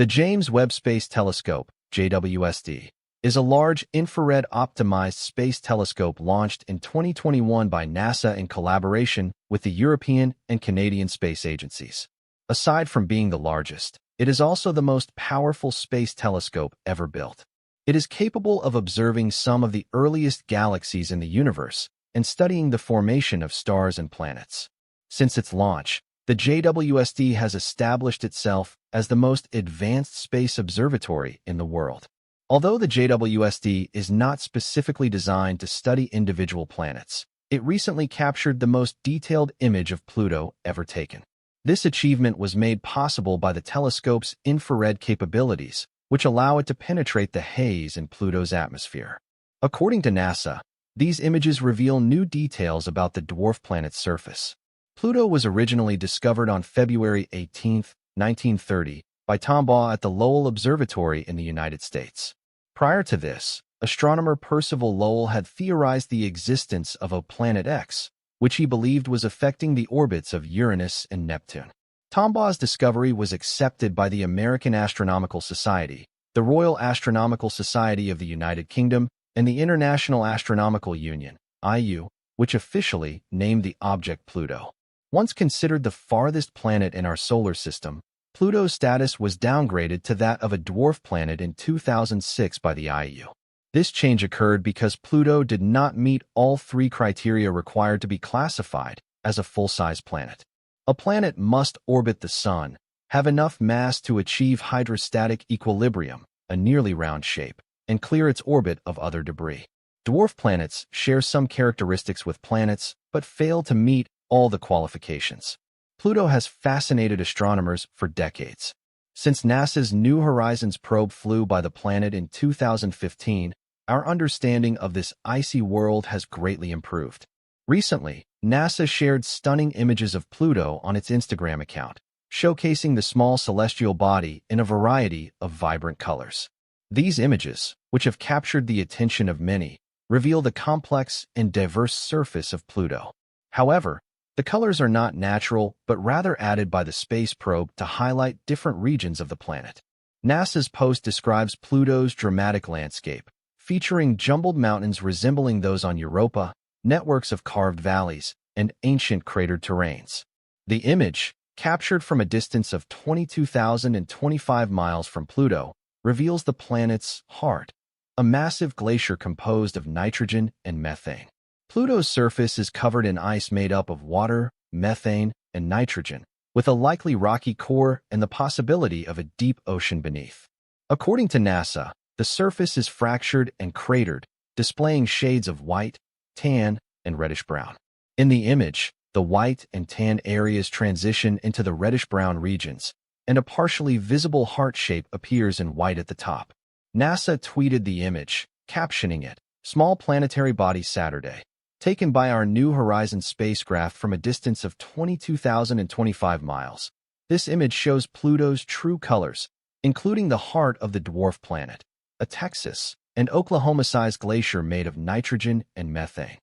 The James Webb Space Telescope, JWST, is a large infrared-optimized space telescope launched in 2021 by NASA in collaboration with the European and Canadian space agencies. Aside from being the largest, it is also the most powerful space telescope ever built. It is capable of observing some of the earliest galaxies in the universe and studying the formation of stars and planets. Since its launch, the JWST has established itself as the most advanced space observatory in the world. Although the JWST is not specifically designed to study individual planets, it recently captured the most detailed image of Pluto ever taken. This achievement was made possible by the telescope's infrared capabilities, which allow it to penetrate the haze in Pluto's atmosphere. According to NASA, these images reveal new details about the dwarf planet's surface. Pluto was originally discovered on February 18, 1930, by Tombaugh at the Lowell Observatory in the United States. Prior to this, astronomer Percival Lowell had theorized the existence of a Planet X, which he believed was affecting the orbits of Uranus and Neptune. Tombaugh's discovery was accepted by the American Astronomical Society, the Royal Astronomical Society of the United Kingdom, and the International Astronomical Union, IU, which officially named the object Pluto. Once considered the farthest planet in our solar system, Pluto's status was downgraded to that of a dwarf planet in 2006 by the IU. This change occurred because Pluto did not meet all three criteria required to be classified as a full-size planet. A planet must orbit the Sun, have enough mass to achieve hydrostatic equilibrium, a nearly round shape, and clear its orbit of other debris. Dwarf planets share some characteristics with planets, but fail to meet all the qualifications. Pluto has fascinated astronomers for decades. Since NASA's New Horizons probe flew by the planet in 2015, our understanding of this icy world has greatly improved. Recently, NASA shared stunning images of Pluto on its Instagram account, showcasing the small celestial body in a variety of vibrant colors. These images, which have captured the attention of many, reveal the complex and diverse surface of Pluto. However, the colors are not natural, but rather added by the space probe to highlight different regions of the planet. NASA's post describes Pluto's dramatic landscape, featuring jumbled mountains resembling those on Europa, networks of carved valleys, and ancient cratered terrains. The image, captured from a distance of 22,025 miles from Pluto, reveals the planet's heart, a massive glacier composed of nitrogen and methane. Pluto's surface is covered in ice made up of water, methane, and nitrogen, with a likely rocky core and the possibility of a deep ocean beneath. According to NASA, the surface is fractured and cratered, displaying shades of white, tan, and reddish-brown. In the image, the white and tan areas transition into the reddish-brown regions, and a partially visible heart shape appears in white at the top. NASA tweeted the image, captioning it, "Small planetary body Saturday." Taken by our New Horizons spacecraft from a distance of 22,025 miles. This image shows Pluto's true colors, including the heart of the dwarf planet, a Texas and Oklahoma-sized glacier made of nitrogen and methane.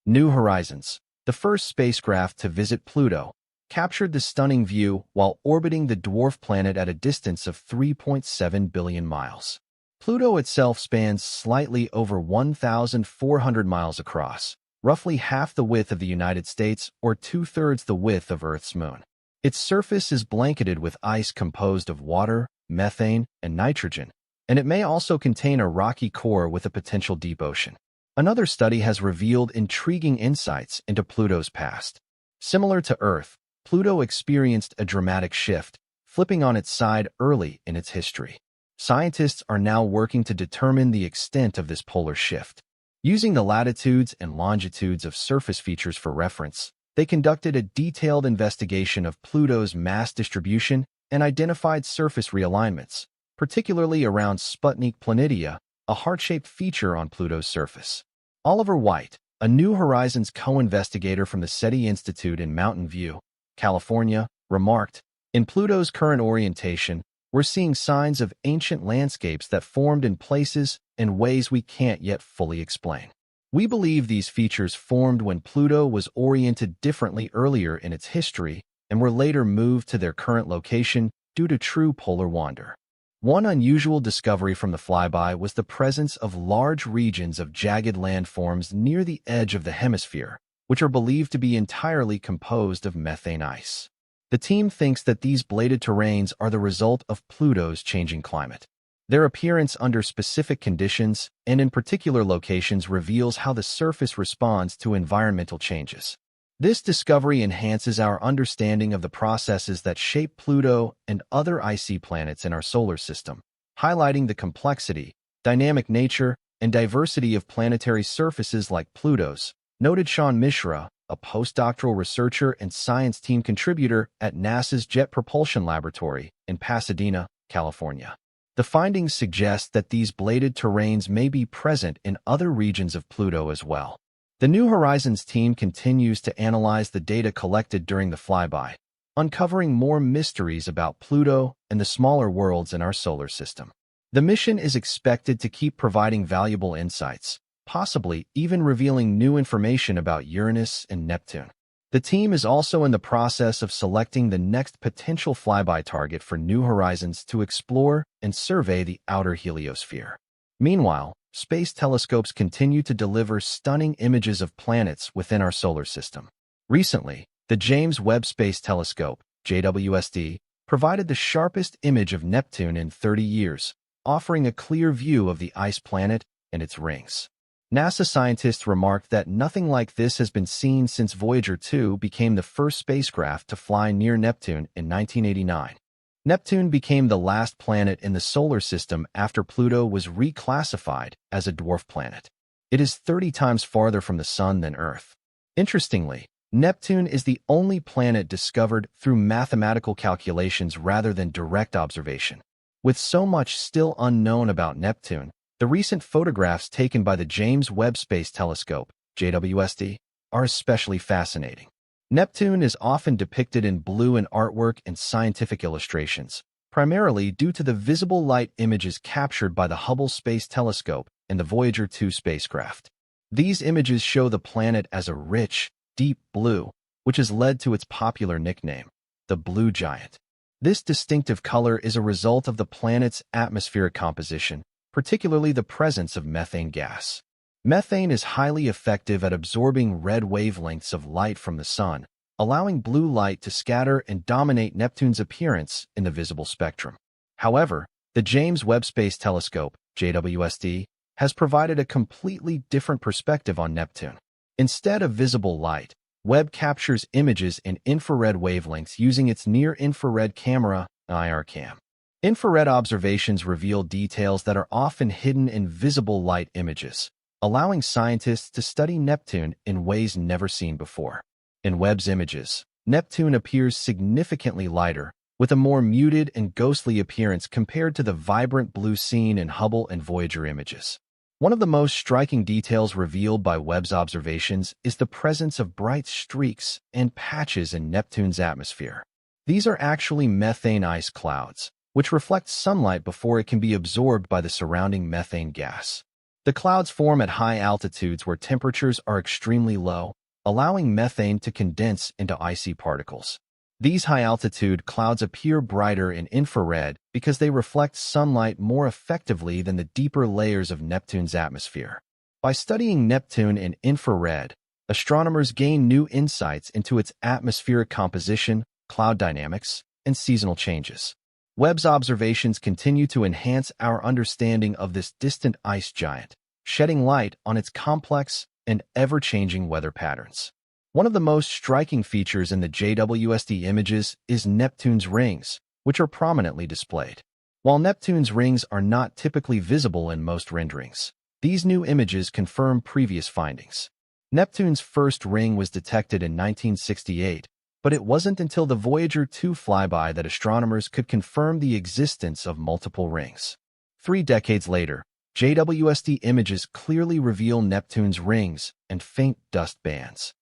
New Horizons, the first spacecraft to visit Pluto, captured the stunning view while orbiting the dwarf planet at a distance of 3.7 billion miles. Pluto itself spans slightly over 1,400 miles across, roughly half the width of the United States or two-thirds the width of Earth's moon. Its surface is blanketed with ice composed of water, methane, and nitrogen, and it may also contain a rocky core with a potential deep ocean. Another study has revealed intriguing insights into Pluto's past. Similar to Earth, Pluto experienced a dramatic shift, flipping on its side early in its history. Scientists are now working to determine the extent of this polar shift. Using the latitudes and longitudes of surface features for reference, they conducted a detailed investigation of Pluto's mass distribution and identified surface realignments, particularly around Sputnik Planitia, a heart-shaped feature on Pluto's surface. Oliver White, a New Horizons co-investigator from the SETI Institute in Mountain View, California, remarked, "In Pluto's current orientation, we're seeing signs of ancient landscapes that formed in places and ways we can't yet fully explain. We believe these features formed when Pluto was oriented differently earlier in its history and were later moved to their current location due to true polar wander." One unusual discovery from the flyby was the presence of large regions of jagged landforms near the edge of the hemisphere, which are believed to be entirely composed of methane ice. The team thinks that these bladed terrains are the result of Pluto's changing climate. Their appearance under specific conditions and in particular locations reveals how the surface responds to environmental changes. This discovery enhances our understanding of the processes that shape Pluto and other icy planets in our solar system, highlighting the complexity, dynamic nature, and diversity of planetary surfaces like Pluto's, noted Sean Mishra, a postdoctoral researcher and science team contributor at NASA's Jet Propulsion Laboratory in Pasadena, California. The findings suggest that these bladed terrains may be present in other regions of Pluto as well. The New Horizons team continues to analyze the data collected during the flyby, uncovering more mysteries about Pluto and the smaller worlds in our solar system. The mission is expected to keep providing valuable insights, possibly even revealing new information about Uranus and Neptune. The team is also in the process of selecting the next potential flyby target for New Horizons to explore and survey the outer heliosphere. Meanwhile, space telescopes continue to deliver stunning images of planets within our solar system. Recently, the James Webb Space Telescope, JWST, provided the sharpest image of Neptune in 30 years, offering a clear view of the ice planet and its rings. NASA scientists remarked that nothing like this has been seen since Voyager 2 became the first spacecraft to fly near Neptune in 1989. Neptune became the last planet in the solar system after Pluto was reclassified as a dwarf planet. It is 30 times farther from the Sun than Earth. Interestingly, Neptune is the only planet discovered through mathematical calculations rather than direct observation. With so much still unknown about Neptune, the recent photographs taken by the James Webb Space Telescope, JWST, are especially fascinating. Neptune is often depicted in blue in artwork and scientific illustrations, primarily due to the visible light images captured by the Hubble Space Telescope and the Voyager 2 spacecraft. These images show the planet as a rich, deep blue, which has led to its popular nickname, the Blue Giant. This distinctive color is a result of the planet's atmospheric composition, particularly the presence of methane gas. Methane is highly effective at absorbing red wavelengths of light from the sun, allowing blue light to scatter and dominate Neptune's appearance in the visible spectrum. However, the James Webb Space Telescope, JWST, has provided a completely different perspective on Neptune. Instead of visible light, Webb captures images in infrared wavelengths using its near-infrared camera, IRCam. Infrared observations reveal details that are often hidden in visible light images, allowing scientists to study Neptune in ways never seen before. In Webb's images, Neptune appears significantly lighter, with a more muted and ghostly appearance compared to the vibrant blue seen in Hubble and Voyager images. One of the most striking details revealed by Webb's observations is the presence of bright streaks and patches in Neptune's atmosphere. These are actually methane ice clouds, which reflect sunlight before it can be absorbed by the surrounding methane gas. The clouds form at high altitudes where temperatures are extremely low, allowing methane to condense into icy particles. These high-altitude clouds appear brighter in infrared because they reflect sunlight more effectively than the deeper layers of Neptune's atmosphere. By studying Neptune in infrared, astronomers gain new insights into its atmospheric composition, cloud dynamics, and seasonal changes. Webb's observations continue to enhance our understanding of this distant ice giant, shedding light on its complex and ever-changing weather patterns. One of the most striking features in the JWST images is Neptune's rings, which are prominently displayed. While Neptune's rings are not typically visible in most renderings, these new images confirm previous findings. Neptune's first ring was detected in 1968, but it wasn't until the Voyager 2 flyby that astronomers could confirm the existence of multiple rings. 3 decades later, JWST images clearly reveal Neptune's rings and faint dust bands.